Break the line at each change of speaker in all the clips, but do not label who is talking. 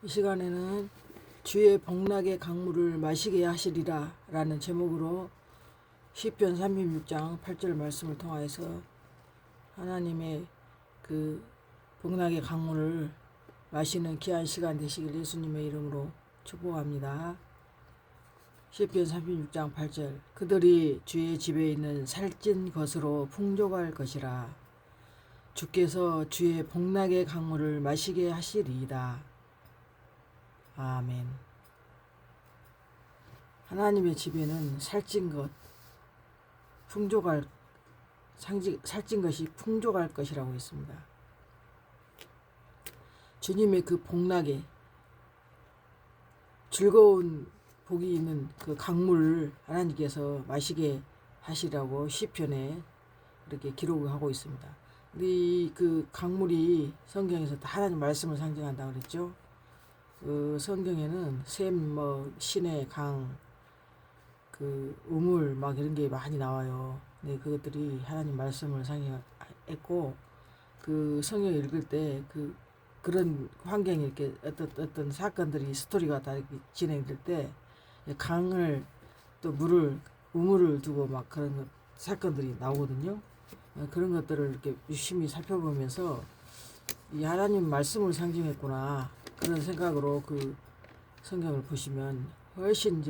이 시간에는 주의 복락의 강물을 마시게 하시리라 라는 제목으로 시편 36장 8절 말씀을 통하여서 하나님의 그 복락의 강물을 마시는 귀한 시간 되시길 예수님의 이름으로 축복합니다. 시편 36장 8절 그들이 주의 집에 있는 살찐 것으로 풍족할 것이라. 주께서 주의 복락의 강물을 마시게 하시리이다. 아멘. 하나님의 집에는 살찐 것, 살찐 것이 풍족할 것이라고 했습니다. 주님의 그 복락에 즐거운 복이 있는 그 강물을 하나님께서 마시게 하시라고 시편에 이렇게 기록을 하고 있습니다. 우리 그 강물이 성경에서 다 하나님 말씀을 상징한다고 그랬죠. 그 성경에는 샘, 시내, 강, 그 우물 막 이런 게 많이 나와요. 네, 그것들이 하나님 말씀을 상징했고, 그 성경 읽을 때 그런 환경에 이렇게 어떤 사건들이 스토리가 다 이렇게 진행될 때 강을 또 우물을 두고 막 그런 사건들이 나오거든요. 그런 것들을 이렇게 유심히 살펴보면서 이 하나님 말씀을 상징했구나. 그런 생각으로 그 성경을 보시면 훨씬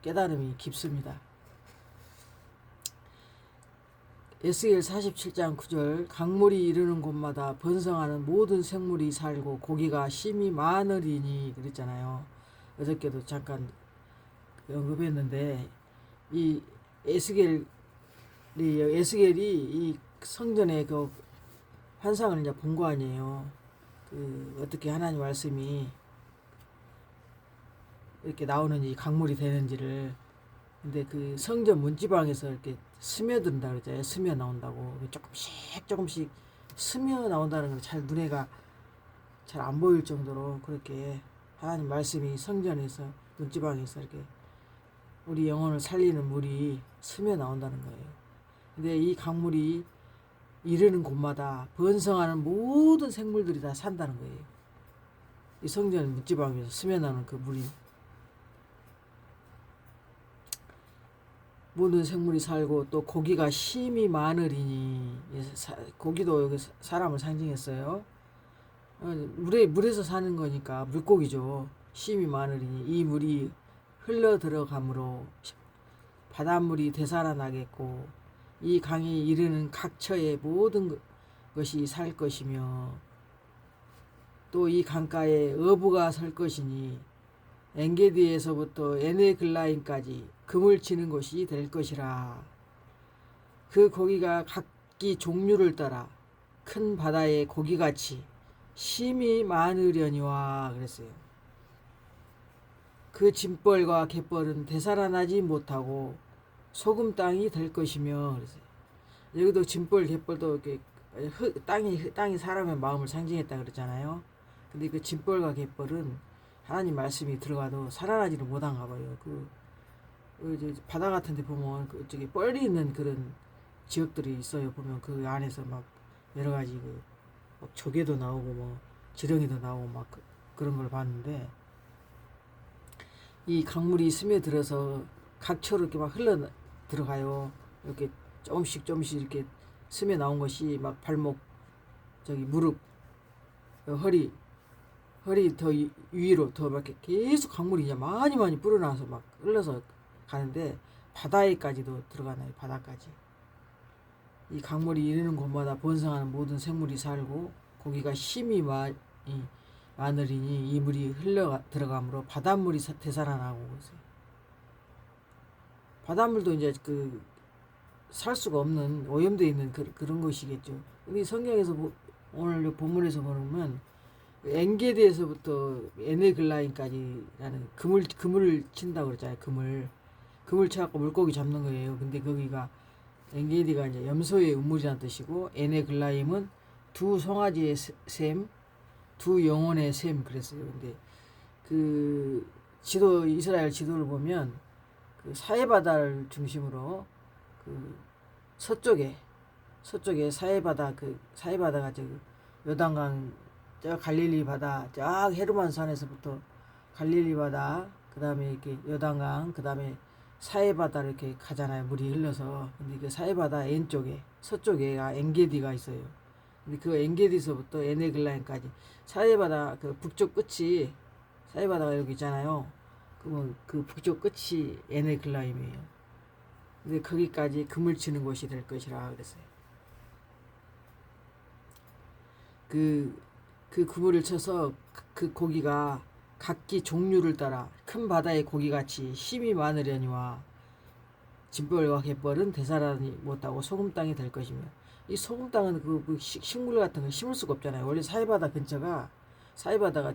깨달음이 깊습니다. 에스겔 47장 9절 강물이 이르는 곳마다 번성하는 모든 생물이 살고 고기가 심히 많으리니 그랬잖아요. 어저께도 잠깐 언급했는데 이 에스겔이 이 성전의 그 환상을 이제 본 거 아니에요. 어떻게 하나님 말씀이 이렇게 나오는지 강물이 되는지를. 근데 그 성전 문지방에서 이렇게 스며든다 그러잖아요. 스며 나온다고. 조금씩 스며 나온다는 건 잘 눈에가 잘 안 보일 정도로 그렇게 하나님 말씀이 성전에서 문지방에서 이렇게 우리 영혼을 살리는 물이 스며 나온다는 거예요. 근데 이 강물이 이르는 곳마다 번성하는 모든 생물들이 다 산다는 거예요. 이 성전 문지방에서 스며나는 그 물이 모든 생물이 살고 또 고기가 심히 많으리니. 고기도 여기 사람을 상징했어요. 물에서 사는 거니까 물고기죠. 심히 많으리니 이 물이 흘러 들어가므로 바닷물이 되살아나겠고 이 강이 이르는 각처의 모든 것이 살 것이며 또 이 강가에 어부가 설 것이니 엔게디에서부터 에네글라임까지 금을 치는 곳이 될 것이라. 그 고기가 각기 종류를 따라 큰 바다의 고기같이 심히 많으려니와 그랬어요. 그 짐벌과 갯벌은 되살아나지 못하고 소금 땅이 될 것이며 그랬어요. 여기도 짐벌 갯벌도 이렇게 땅이 사람의 마음을 상징했다 그랬잖아요. 근데 그 짐벌과 갯벌은 하나님 말씀이 들어가도 살아나지를 못한가 봐요. 바다 같은 데 보면 저기 뻘이 있는 그런 지역들이 있어요. 보면 그 안에서 막 여러 가지 막 조개도 나오고 지렁이도 나오고 막 그런 걸 봤는데 이 강물이 스며들어서 각처로 이렇게 막 흘러 들어가요. 이렇게 조금씩 이렇게 스며 나온 것이 막 발목, 무릎, 허리 더 위로 더 막 계속 강물이 이제 많이 불어나서 막 흘러서 가는데 바다에까지도 들어가나요. 바다까지. 이 강물이 이르는 곳마다 번성하는 모든 생물이 살고 고기가 심히 많으리니 이 물이 흘러 들어가므로 바닷물이 되살아나고 그러세요. 바닷물도 이제 살 수가 없는 오염되어 있는 그런 것이겠죠. 우리 성경에서 오늘 본문에서 보면 엔게디에서부터 에네글라임까지라는 그물을 친다고 그랬잖아요. 그물 쳐갖고 물고기 잡는 거예요. 근데 거기가 엔게디가 이제 염소의 우물이라는 뜻이고 에네글라임은 두 송아지의 샘, 두 영혼의 샘 그랬어요. 근데 이스라엘 지도를 보면 사해바다를 중심으로 서쪽에 사해바다가 요단강 저 갈릴리 바다, 저 헤르만 산에서부터 갈릴리 바다, 그 다음에 이렇게 요단강, 그 다음에 사해바다를 이렇게 가잖아요. 물이 흘러서. 근데 그 사해바다 왼쪽에, 서쪽에가 엔게디가 있어요. 근데 그 엔게디서부터 에네글라인까지 사해바다 그 북쪽 끝이 사해바다가 여기 있잖아요. 그러면 그 북쪽 끝이 에네글라임이에요. 근데 거기까지 금을 치는 곳이 될 것이라 그랬어요. 그 그물을 쳐서 그 고기가 각기 종류를 따라 큰 바다의 고기같이 힘이 많으려니와 짐벌과 갯벌은 되살아나지 못하고 소금 땅이 될 것이며 이 소금 땅은 그 식물 같은 거 심을 수가 없잖아요. 원래 사해바다 근처가 사해바다가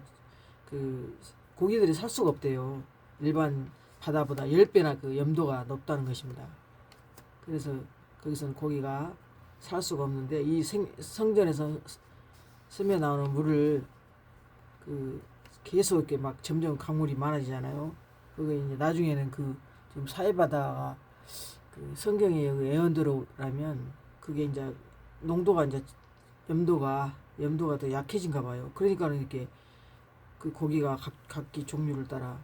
그 고기들이 살 수가 없대요. 일반 바다보다 10배나 그 염도가 높다는 것입니다. 그래서 거기서는 고기가 살 수가 없는데 이 성전에서 스며 나오는 물을 그 계속 이렇게 막 점점 강물이 많아지잖아요. 그게 이제 나중에는 그 좀 사해바다가 그 성경의 예언대로라면 그게 이제 농도가 이제 염도가 더 약해진가 봐요. 그러니까는 이렇게 그 고기가 각기 종류를 따라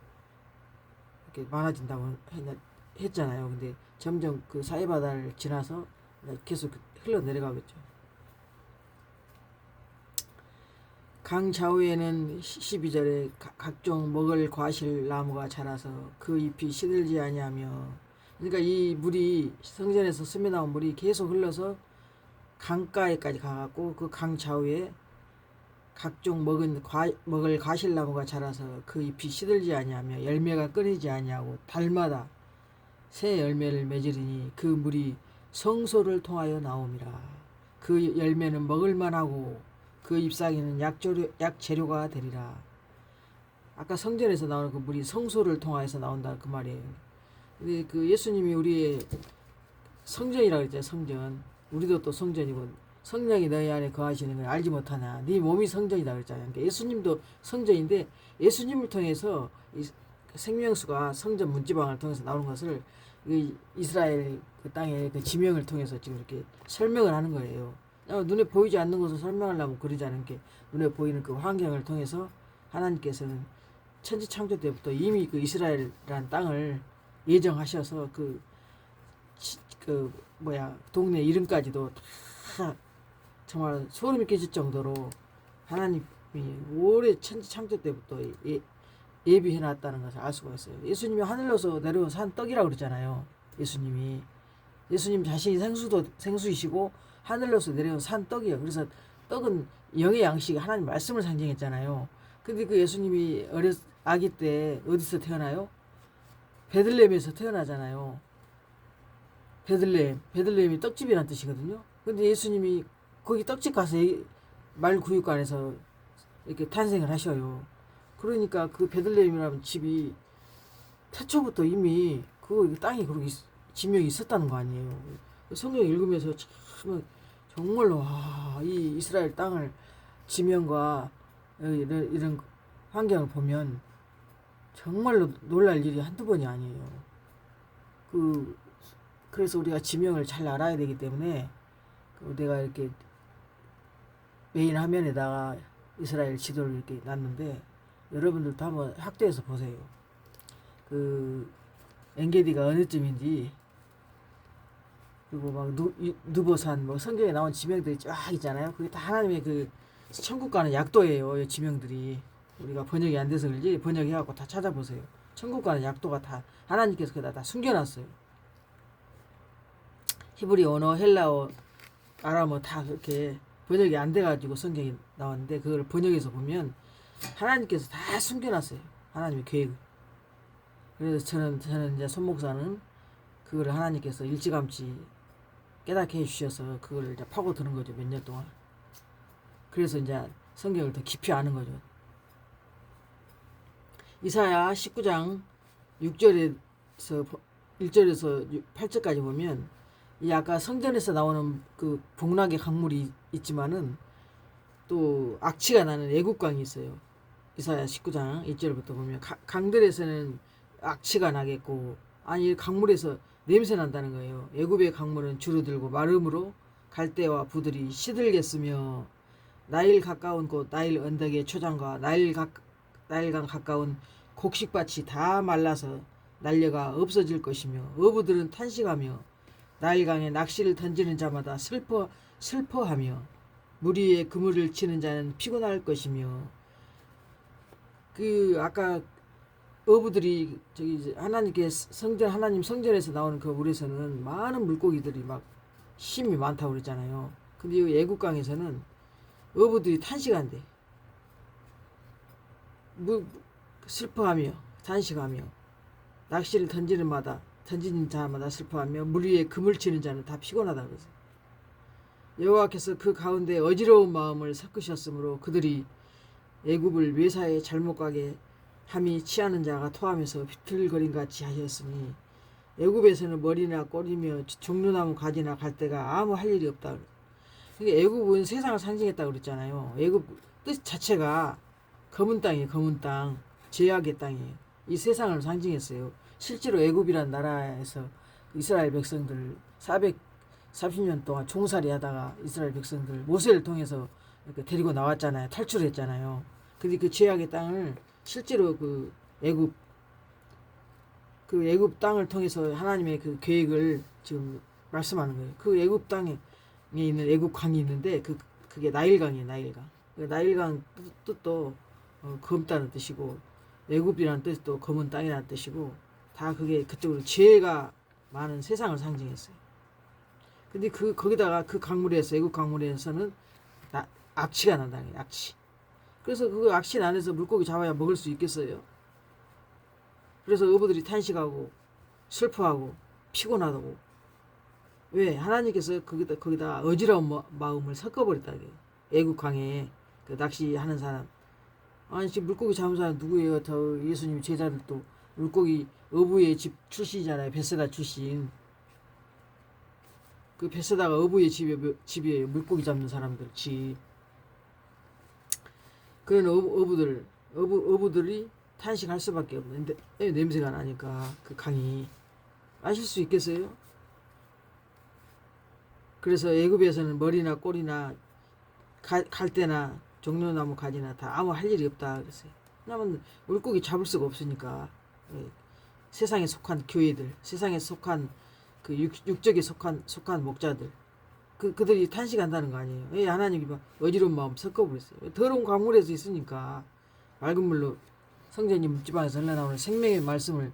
이렇게 많아진다고 했잖아요. 근데 점점 그 사해바다를 지나서 계속 흘러내려가겠죠. 강 좌우에는 12절에 각종 먹을 과실 나무가 자라서 그 잎이 시들지 아니하며 그러니까 이 물이 성전에서 스며 나온 물이 계속 흘러서 강가에까지 가갖고 그 강 좌우에 각종 먹을 과실나무가 자라서 그 잎이 시들지 아니하며 열매가 끊이지 아니하고 달마다 새 열매를 맺으리니 그 물이 성소를 통하여 나옴이라. 그 열매는 먹을만하고 그 잎사귀는 약재료가 되리라. 아까 성전에서 나오는 그 물이 성소를 통하여서 나온다 그 말이에요. 근데 그 예수님이 우리의 성전이라고 그랬죠. 성전. 우리도 또 성전이고 성령이 너희 안에 거하시는 걸 알지 못하나. 네 몸이 성전이다 그랬잖아요. 그러니까 예수님도 성전인데 예수님을 통해서 이 생명수가 성전 문지방을 통해서 나오는 것을 이스라엘 그 땅의 그 지명을 통해서 지금 이렇게 설명을 하는 거예요. 눈에 보이지 않는 것을 설명하려면 그러지 않은 게 눈에 보이는 그 환경을 통해서 하나님께서는 천지창조 때부터 이미 그 이스라엘이라는 땅을 예정하셔서 동네 이름까지도 다 정말 소름이 끼칠 정도로 하나님이 오래 천지창조 때부터 예비해 놨다는 것을 알 수가 있어요. 예수님이 하늘로서 내려온 산 떡이라고 그러잖아요. 예수님 자신이 생수이시고 하늘로서 내려온 산 떡이에요. 그래서 떡은 영의 양식 하나님 말씀을 상징했잖아요. 근데 그 예수님이 아기 때 어디서 태어나요? 베들레헴에서 태어나잖아요. 베들레헴이 떡집이라는 뜻이거든요. 근데 예수님이 거기 떡집 가서 말구육관에서 이렇게 탄생을 하셔요. 그러니까 그 베들레헴이라는 집이 태초부터 이미 그 땅이 그렇게 지명이 있었다는 거 아니에요. 성경 읽으면서 참 정말로 이 이스라엘 땅을 지명과 이런 환경을 보면 정말로 놀랄 일이 한두 번이 아니에요. 그래서 우리가 지명을 잘 알아야 되기 때문에 내가 이렇게 메인 화면에다가 이스라엘 지도를 이렇게 놨는데 여러분들도 한번 학대해서 보세요. 그 엔게디가 어느 쯤인지 그리고 막 느보산 성경에 나온 지명들이 쫙 있잖아요. 그게 다 하나님의 그 천국 가는 약도예요. 이 지명들이 우리가 번역이 안 돼서 그런지 번역해갖고 다 찾아보세요. 천국 가는 약도가 다 하나님께서 거기다 다 숨겨놨어요. 히브리 언어, 헬라어, 아람어 다 그렇게 번역이 안 돼가지고 성경이 나왔는데 그걸 번역해서 보면 하나님께서 다 숨겨놨어요. 하나님의 계획을. 그래서 저는 이제 손목사는 그걸 하나님께서 일찌감치 깨닫게 해주셔서 그걸 이제 파고드는 거죠. 몇 년 동안. 그래서 이제 성경을 더 깊이 아는 거죠. 이사야 19장 6절에서 1절에서 8절까지 보면 이 아까 성전에서 나오는 그 복락의 강물이 있지만은 또 악취가 나는 애국강이 있어요. 이사야 19장 1절부터 보면 강들에서는 악취가 나겠고 아니 강물에서 냄새 난다는 거예요. 애굽의 강물은 주르들고 마름으로 갈대와 부들이 시들겠으며 나일 가까운 곳 나일 언덕의 초장과 나일강 가까운 곡식밭이 다 말라서 날려가 없어질 것이며 어부들은 탄식하며 나일강에 낚시를 던지는 자마다 슬퍼하며 물 위에 그물을 치는 자는 피곤할 것이며 그 아까 어부들이 저기 하나님께 하나님 성전에서 나오는 그 물에서는 많은 물고기들이 막 힘이 많다고 그랬잖아요. 근데 이 애국강에서는 어부들이 탄식한대. 슬퍼하며 탄식하며 낚시를 던지는 자마다 슬퍼하며 물 위에 그물 치는 자는 다 피곤하다 그러죠. 여호와께서 그 가운데 어지러운 마음을 섞으셨으므로 그들이 애굽을 외사에 잘못 가게 함이 취하는 자가 토하면서 비틀거림 같이 하셨으니 애굽에서는 머리나 꼬리며 종려나무 가지나 갈대가 아무 할 일이 없다. 그러니까 애굽은 세상을 상징했다고 그랬잖아요. 애굽 뜻 자체가 검은 땅이에요. 검은 땅, 죄악의 땅이에요. 이 세상을 상징했어요. 실제로 애굽이란 나라에서 이스라엘 백성들 430년 동안 종살이 하다가 이스라엘 백성들 모세를 통해서 이렇게 데리고 나왔잖아요. 탈출했잖아요. 근데 그 죄악의 땅을 실제로 그 애굽 땅을 통해서 하나님의 그 계획을 지금 말씀하는 거예요. 그 애굽 땅에 있는 애굽 강이 있는데 그게 나일강이에요. 나일강. 나일강 뜻도 검다는 뜻이고 애굽이라는 뜻도 검은 땅이라는 뜻이고 다 그게 그쪽으로 죄가 많은 세상을 상징했어요. 근데 거기다가 그 강물에서 애굽 강물에서는 악취가 난다는 거예요. 악취. 그래서 그 악취 안에서 물고기 잡아야 먹을 수 있겠어요. 그래서 어부들이 탄식하고 슬퍼하고 피곤하다고. 왜? 하나님께서 거기다 어지러운 마음을 섞어버렸다. 애국 강에 그 낚시하는 사람. 아니 지금 물고기 잡은 사람 누구예요? 더 예수님 제자들도 물고기 어부의 집 출신이잖아요. 베세다 출신. 그 베세다가 어부의 집이에요. 물고기 잡는 사람들 집. 그런 어부들이 탄식할 수밖에 없는데 냄새가 나니까 그 강이 아실 수 있겠어요? 그래서 애굽에서는 머리나 꼬리나 갈대나 종려나무 가지나 다 아무 할 일이 없다 그랬어요. 왜냐면 물고기 잡을 수가 없으니까. 세상에 속한 교회들, 세상에 속한 그 육적에 속한 목자들 그들이 탄식한다는 거 아니에요. 왜 하나님이 막 어지러운 마음 섞어버렸어요. 더러운 강물에서 있으니까 맑은 물로 성전님 지방에서 흘러나오는 생명의 말씀을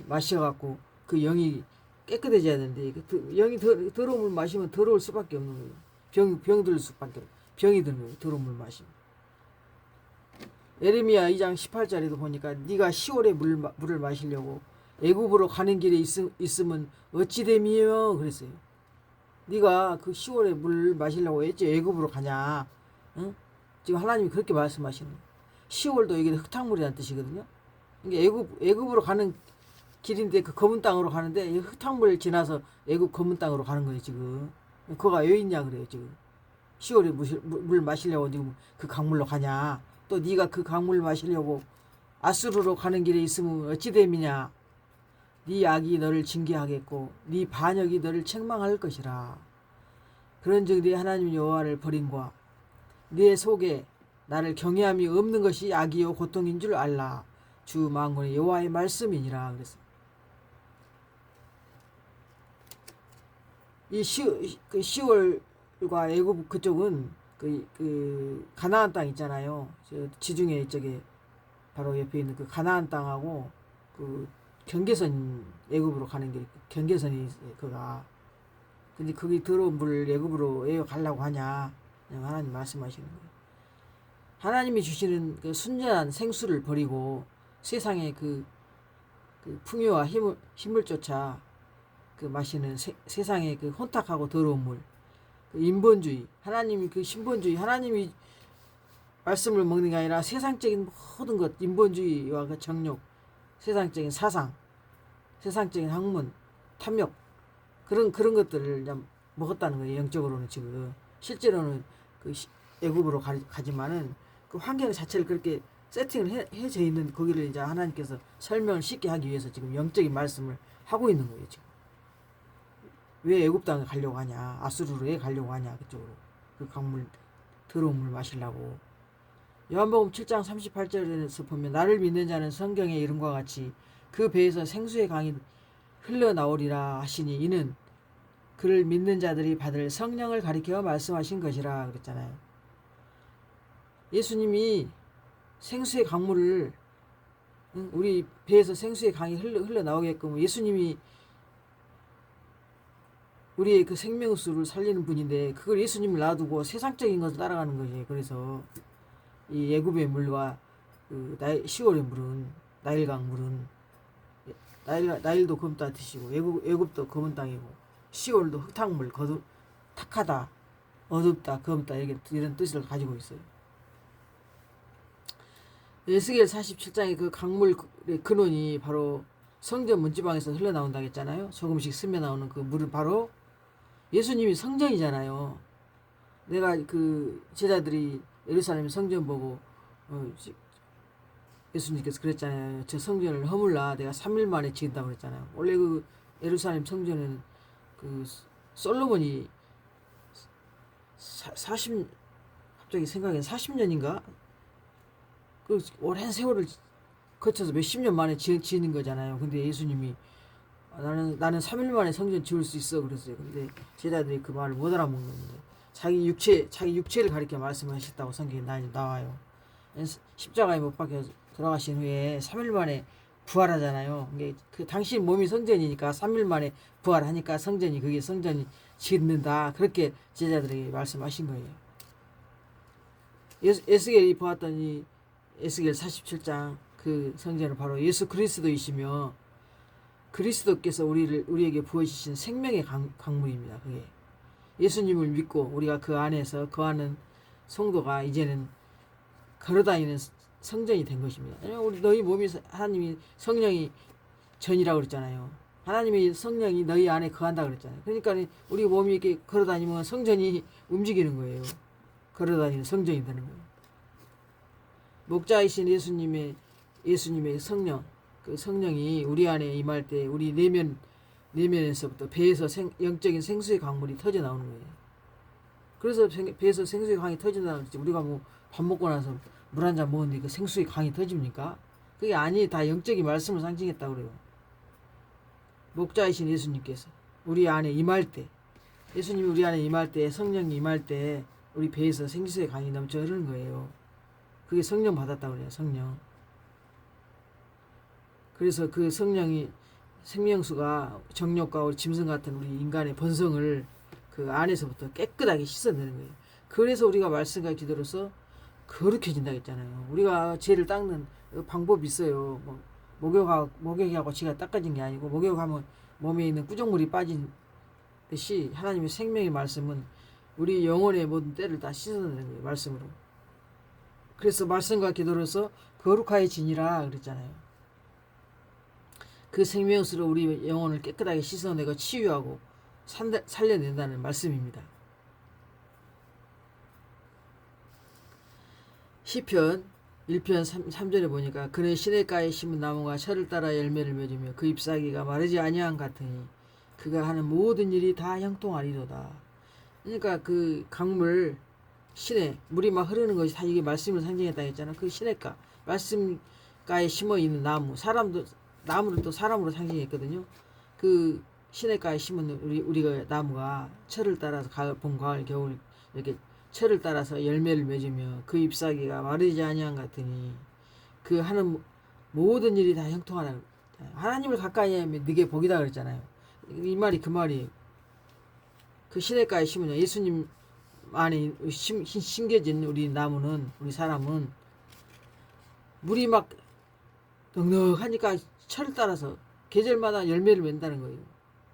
마셔갖고 그 영이 깨끗해져야 되는데 그 영이 더러운 물 마시면 더러울 수밖에 없는 거예요. 병 들 수밖에 병이 드는 거예요. 더러운 물 마시면. 예레미야 2장 18절에도 보니까 네가 10월에 물을 마시려고 애굽으로 가는 길에 있으면 어찌 됨이요 그랬어요. 네가 그 10월에 물 마시려고 했지 애굽으로 가냐? 응? 지금 하나님이 그렇게 말씀하시는 거예요. 10월도 이게 흙탕물이라는 뜻이거든요. 그러니까 애굽으로 가는 길인데 그 검은 땅으로 가는데 흙탕물을 지나서 애굽 검은 땅으로 가는 거예요 지금. 그거가 왜 있냐 그래요 지금. 10월에 물 마시려고 지금 그 강물로 가냐? 또 네가 그 강물 마시려고 아수르로 가는 길에 있으면 어찌 됨이냐? 네 악이 너를 징계하겠고 네 반역이 너를 책망할 것이라. 그런즉 네 하나님 여호와를 버림과 네 속에 나를 경외함이 없는 것이 악이요 고통인 줄 알라. 주 만군의 여호와의 말씀이니라 그랬어요. 이 10월과 애굽 그쪽은 그 가나안 땅 있잖아요. 지중해 이쪽에 바로 옆에 있는 그 가나안 땅하고 그 경계선 애굽으로 가는 길 경계선이 그가. 근데 거기 더러운 물 애굽으로 왜 가려고 하냐? 하나님 말씀하시는 거예요. 하나님이 주시는 그 순전한 생수를 버리고 세상의 그 풍요와 힘을 쫓아 그 마시는 세상의 그 혼탁하고 더러운 물, 그 인본주의, 하나님이 그 신본주의, 하나님이 말씀을 먹는 게 아니라 세상적인 모든 것, 인본주의와 그 정욕, 세상적인 사상, 세상적인 학문, 탐욕 그런 것들을 먹었다는 거예요. 영적으로는 지금 실제로는 그 애굽으로 가지만은 그 환경 자체를 그렇게 세팅을 해져 있는 거기를 이제 하나님께서 설명을 쉽게 하기 위해서 지금 영적인 말씀을 하고 있는 거예요. 지금 왜 애굽 땅에 가려고 하냐? 아수르로 왜 가려고 하냐? 그쪽으로 그 강물 더러운 물 마시려고. 요한복음 7장 38절에서 보면 나를 믿는 자는 성경의 이름과 같이 그 배에서 생수의 강이 흘러나오리라 하시니 이는 그를 믿는 자들이 받을 성령을 가리켜 말씀하신 것이라 그랬잖아요. 예수님이 생수의 강물을 우리 배에서 생수의 강이 흘러나오게끔 예수님이 우리의 그 생명수를 살리는 분인데 그걸 예수님을 놔두고 세상적인 것을 따라가는 거지. 그래서 이 애굽의 물과 그 시월의 물은 나일강 물은 나일도 검은 땅 뜻이고 애굽도 검은 땅이고 시월도 흙탕물 탁하다 어둡다 검다 이런 뜻을 가지고 있어요. 에스겔 47장의 그 강물의 근원이 바로 성전 문지방에서 흘러나온다고 했잖아요. 조금씩 스며 나오는 그 물은 바로 예수님이 성전이잖아요. 내가 그 제자들이 예루살렘 성전 보고 예수님께서 그랬잖아요. 저 성전을 허물라 내가 3일 만에 지은다고 그랬잖아요. 원래 그 예루살렘 성전은 그 솔로몬이 40 40년인가 그 오랜 세월을 거쳐서 몇십 년 만에 지은 거잖아요. 근데 예수님이 나는 3일 만에 성전 지을 수 있어 그랬어요. 근데 제자들이 그 말을 못 알아먹는 건데 자기 육체를 가리켜 말씀하셨다고 성경에 나와요. 십자가에 못 박혀 돌아가신 후에 3일 만에 부활하잖아요. 그 당신 몸이 성전이니까 3일 만에 부활하니까 그게 성전이 짓는다. 그렇게 제자들에게 말씀하신 거예요. 에스겔이 보았더니 에스겔 47장 그 성전은 바로 예수 그리스도이시며 그리스도께서 우리에게 부어주신 생명의 강물입니다. 그게 예수님을 믿고 우리가 그 안에서 거하는 성도가 이제는 걸어다니는 성전이 된 것입니다. 우리 너희 몸이 하나님이 성령이 전이라고 그랬잖아요. 하나님의 성령이 너희 안에 거한다 그랬잖아요. 그러니까 우리 몸이 이렇게 걸어다니면 성전이 움직이는 거예요. 걸어다니는 성전이 되는 거예요. 목자이신 예수님의 성령, 그 성령이 우리 안에 임할 때 우리 내면에서부터 배에서 영적인 생수의 강물이 터져 나오는 거예요. 그래서 배에서 생수의 강이 터진다는 거지. 우리가 뭐 밥 먹고 나서 물 한 잔 먹었는데 그 생수의 강이 터집니까? 그게 다 영적인 말씀을 상징했다고 그래요. 목자이신 예수님께서 우리 안에 임할 때, 예수님이 우리 안에 임할 때, 성령이 임할 때 우리 배에서 생수의 강이 넘쳐 흐르는 거예요. 그게 성령 받았다고 그래요. 성령. 그래서 그 성령이 생명수가 정욕과 짐승 같은 우리 인간의 본성을 그 안에서부터 깨끗하게 씻어내는 거예요. 그래서 우리가 말씀과 기도로서 거룩해진다고 했잖아요. 우리가 죄를 닦는 방법이 있어요. 뭐 목욕하고 지가 닦아진 게 아니고 목욕하면 몸에 있는 구정물이 빠진 듯이 하나님의 생명의 말씀은 우리 영혼의 모든 때를 다 씻어내는 거예요. 말씀으로. 그래서 말씀과 기도로서 거룩하여지니라 그랬잖아요. 그 생명수로 우리 영혼을 깨끗하게 씻어내고 치유하고 살려낸다는 말씀입니다. 시편 1편 3절에 보니까 그는 시냇가에 심은 나무가 철을 따라 열매를 맺으며 그 잎사귀가 마르지 아니한 같으니 그가 하는 모든 일이 다 형통하리로다. 그러니까 그 강물 시내 물이 막 흐르는 것이 다 이게 말씀을 상징했다 했잖아. 그 시냇가 말씀가에 심어 있는 나무 나무를 또 사람으로 상징했거든요. 그 시냇가에 심은 우리가 나무가 철을 따라서 봄 가을 겨울 이렇게 철을 따라서 열매를 맺으며 그 잎사귀가 마르지 아니한 같으니 그 하는 모든 일이 다 형통하라. 하나님을 가까이 하면 네게 복이다 그랬잖아요. 이 말이 그 말이에요. 그 시냇가에 심으냐 예수님 안에 심겨진 우리 나무는 우리 사람은 물이 막 넉넉하니까 철을 따라서 계절마다 열매를 맺는다는 거예요.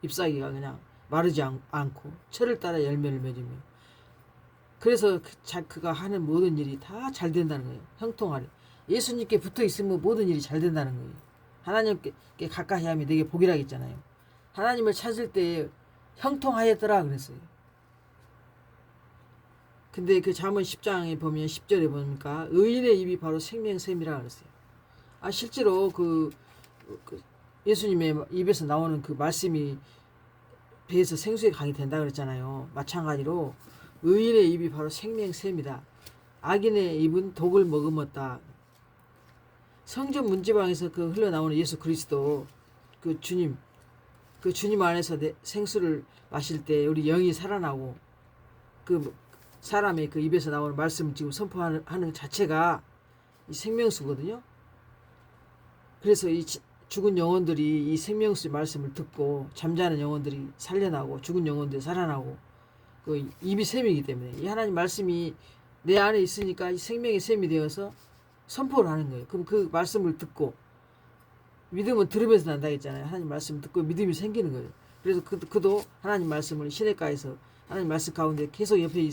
잎사귀가 그냥 마르지 않고 철을 따라 열매를 맺으며 그래서 그가 하는 모든 일이 다 잘 된다는 거예요. 형통하리. 예수님께 붙어 있으면 모든 일이 잘 된다는 거예요. 하나님께 가까이 하면 되게 복이라 했잖아요. 하나님을 찾을 때 형통하였더라 그랬어요. 근데 그 잠언 10장에 보면 10절에 보니까 의인의 입이 바로 생명샘이라 그랬어요. 실제로 그 예수님의 입에서 나오는 그 말씀이 배에서 생수의 강이 된다 그랬잖아요. 마찬가지로 의인의 입이 바로 생명샘이다. 악인의 입은 독을 머금었다. 성전 문지방에서 그 흘러나오는 예수 그리스도 그 주님, 그 주님 안에서 생수를 마실 때 우리 영이 살아나고 그 사람의 그 입에서 나오는 말씀을 지금 선포하는 자체가 이 생명수거든요. 그래서 이 죽은 영혼들이 이 생명수의 말씀을 듣고 잠자는 영혼들이 살려나고 죽은 영혼들이 살아나고 그 입이 샘이기 때문에 이 하나님 말씀이 내 안에 있으니까 이 생명의 샘이 되어서 선포를 하는 거예요. 그럼 그 말씀을 듣고 믿음은 들으면서 난다 했잖아요. 하나님 말씀을 듣고 믿음이 생기는 거예요. 그래서 그도 하나님 말씀을 시냇가에서 하나님 말씀 가운데 계속 옆에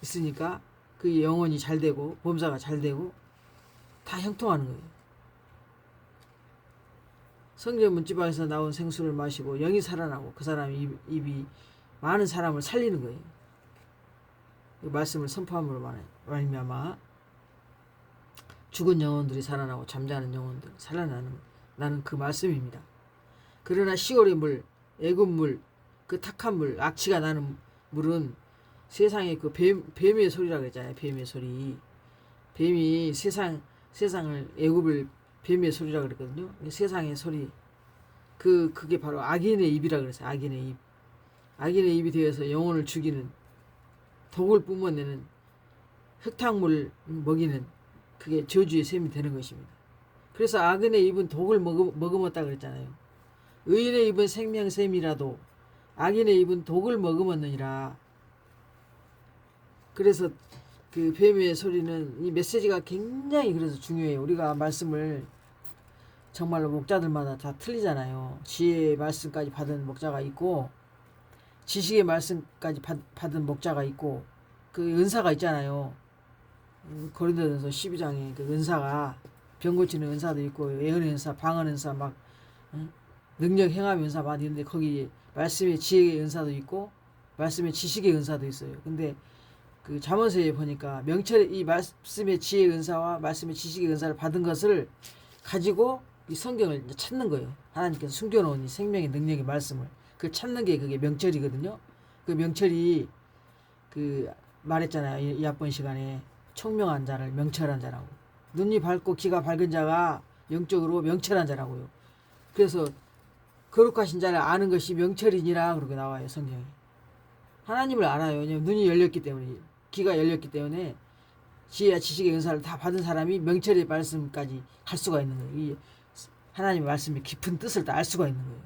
있으니까 그 영혼이 잘 되고 범사가 잘 되고 다 형통하는 거예요. 성전 문지방에서 나온 생수를 마시고 영이 살아나고 그 사람의 입이 많은 사람을 살리는 거예요. 그 말씀을 선포함으로 말미암아 죽은 영혼들이 살아나고 잠자는 영혼들 살아나는 그 말씀입니다. 그러나 시올의 물, 애굽물, 그 탁한 물, 악취가 나는 물은 세상의 그 뱀의 소리라고 그랬잖아요. 뱀의 소리. 뱀이 세상을 애굽을 뱀의 소리라고 그랬거든요. 세상의 소리. 그게 바로 악인의 입이라고 그랬어요. 악인의 입. 악인의 입이 되어서 영혼을 죽이는 독을 뿜어내는 흙탕물 먹이는 그게 저주의 셈이 되는 것입니다. 그래서 악인의 입은 독을 머금었다 그랬잖아요. 의인의 입은 생명샘이라도 악인의 입은 독을 머금었느니라. 그래서 그 뱀의 소리는 이 메시지가 굉장히 그래서 중요해요. 우리가 말씀을 정말로 목자들마다 다 틀리잖아요. 지혜의 말씀까지 받은 목자가 있고 지식의 말씀까지 받은 목자가 있고 그 은사가 있잖아요. 고린도전서 12장에 그 은사가 병 고치는 은사도 있고 예언의 은사, 방언 은사 막 능력 행함의 은사 많이 있는데 거기 말씀의 지혜의 은사도 있고 말씀의 지식의 은사도 있어요. 근데 그 잠언서에 보니까 명철 이 말씀의 지혜의 은사와 말씀의 지식의 은사를 받은 것을 가지고 이 성경을 이제 찾는 거예요. 하나님께서 숨겨놓은 이 생명의 능력의 말씀을 그 찾는 게 그게 명철이거든요. 그 명철이 그 말했잖아요. 이 앞번 시간에 총명한 자를 명철한 자라고. 눈이 밝고 귀가 밝은 자가 영적으로 명철한 자라고요. 그래서 거룩하신 자를 아는 것이 명철이니라 그렇게 나와요. 성경에. 하나님을 알아요. 왜냐하면 눈이 열렸기 때문에 귀가 열렸기 때문에 지혜와 지식의 은사를 다 받은 사람이 명철의 말씀까지 갈 수가 있는 거예요. 이 하나님의 말씀의 깊은 뜻을 다 알 수가 있는 거예요.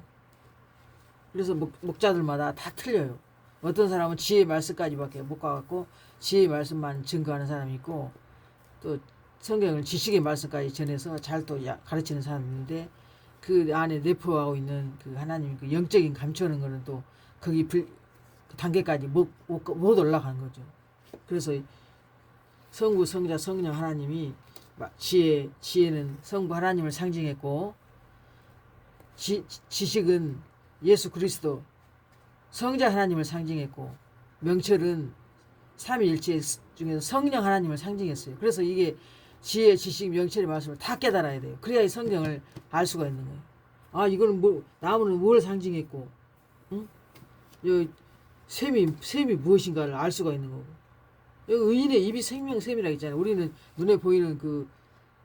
그래서 목자들마다 다 틀려요. 어떤 사람은 지혜의 말씀까지밖에 못 가갖고 지혜의 말씀만 증거하는 사람이 있고 또 성경을 지식의 말씀까지 전해서 잘 또 가르치는 사람이 있는데 그 안에 내포하고 있는 그 하나님 그 영적인 감추는 거는 또 거기 그 단계까지 못 올라가는 거죠. 그래서 성부, 성자, 성령 하나님이 지혜는 성부 하나님을 상징했고 지식은 예수 그리스도 성자 하나님을 상징했고 명철은 삼위일체 중에서 성령 하나님을 상징했어요. 그래서 이게 지혜, 지식, 명철의 말씀을 다 깨달아야 돼요. 그래야 이 성경을 알 수가 있는 거예요. 아 이거는 나무는 뭘 상징했고 응? 여기 샘이 무엇인가를 알 수가 있는 거고 여기 의인의 입이 생명샘이라고 있잖아요. 우리는 눈에 보이는 그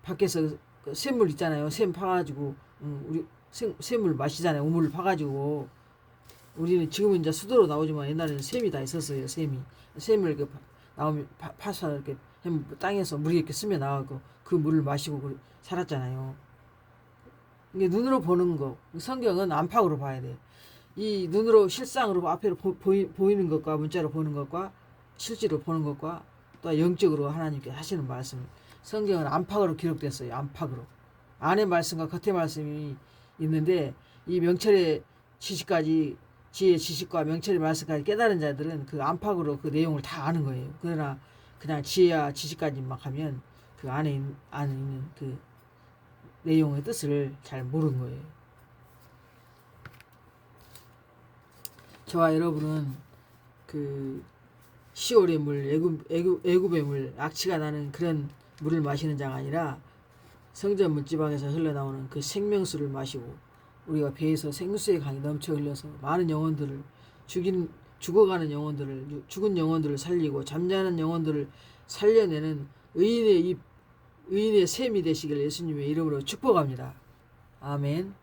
밖에서 그 샘물 있잖아요. 샘 파가지고 우리 샘물 마시잖아요. 우물을 파가지고 우리는 지금은 이제 수도로 나오지만 옛날에는 샘이 다 있었어요. 샘을 이렇게 나오면 파서 이렇게 땅에서 물이 이렇게 스며 나와고 그 물을 마시고 살았잖아요. 이게 눈으로 보는 거, 성경은 안팎으로 봐야 돼요. 이 눈으로 실상으로 앞에 보이는 것과 문자로 보는 것과 실제로 보는 것과 또 영적으로 하나님께 하시는 말씀. 성경은 안팎으로 기록됐어요. 안팎으로. 안의 말씀과 겉의 말씀이 있는데 이 명철의 지식까지 지혜의 지식과 명철의 말씀까지 깨달은 자들은 그 안팎으로 그 내용을 다 아는 거예요. 그러나 그냥 지혜와 지식까지만 하면 그 안에 있는 그 내용의 뜻을 잘 모르는 거예요. 저와 여러분은 그 시올의 물, 애굽의 물, 악취가 나는 그런 물을 마시는 자가 아니라 성전 문지방에서 흘러나오는 그 생명수를 마시고 우리가 배에서 생수의 강이 넘쳐 흘려서 많은 영혼들을 죽어가는 영혼들을, 죽은 영혼들을 살리고 잠자는 영혼들을 살려내는 의인의 셈이 되시길 예수님의 이름으로 축복합니다. 아멘.